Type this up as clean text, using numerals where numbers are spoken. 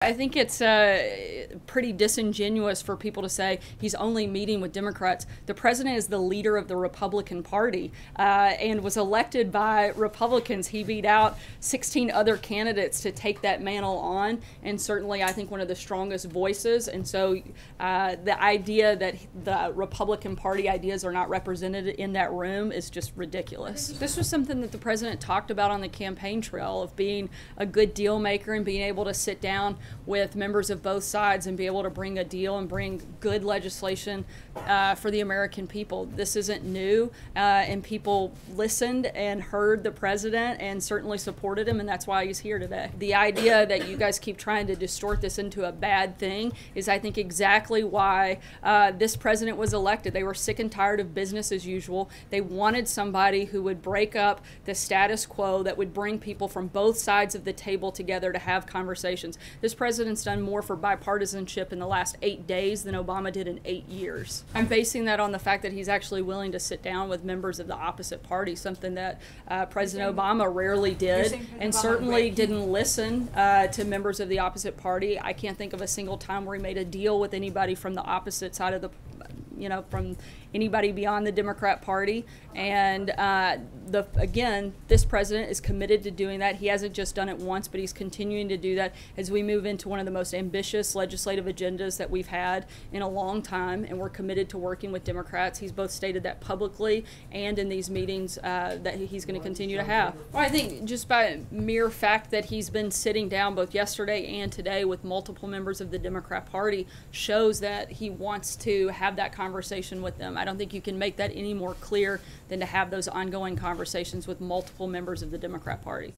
I think it's pretty disingenuous for people to say he's only meeting with Democrats. The president is the leader of the Republican Party and was elected by Republicans. He beat out 16 other candidates to take that mantle on, and certainly I think one of the strongest voices. And so the idea that the Republican Party ideas are not represented in that room is just ridiculous. This was something that the president talked about on the campaign trail, of being a good deal maker and being able to sit down with members of both sides and be able to bring a deal and bring good legislation for the American people. This isn't new, and people listened and heard the president and certainly supported him, and that's why he's here today. The idea that you guys keep trying to distort this into a bad thing is, I think, exactly why this president was elected. They were sick and tired of business as usual. They wanted somebody who would break up the status quo, that would bring people from both sides of the table together to have conversations. This president's done more for bipartisanship in the last 8 days than Obama did in 8 years. I'm basing that on the fact that he's actually willing to sit down with members of the opposite party, something that President Obama rarely did, and certainly didn't listen to members of the opposite party. I can't think of a single time where he made a deal with anybody from the opposite side of the, from anybody beyond the Democrat Party. And again, this president is committed to doing that. He hasn't just done it once, but he's continuing to do that as we move into one of the most ambitious legislative agendas that we've had in a long time, and we're committed to working with Democrats. He's both stated that publicly and in these meetings that he's going to continue to have. Well, I think just by mere fact that he's been sitting down both yesterday and today with multiple members of the Democrat Party shows that he wants to have that conversation with them. I don't think you can make that any more clear than to have those ongoing conversations with multiple members of the Democrat Party.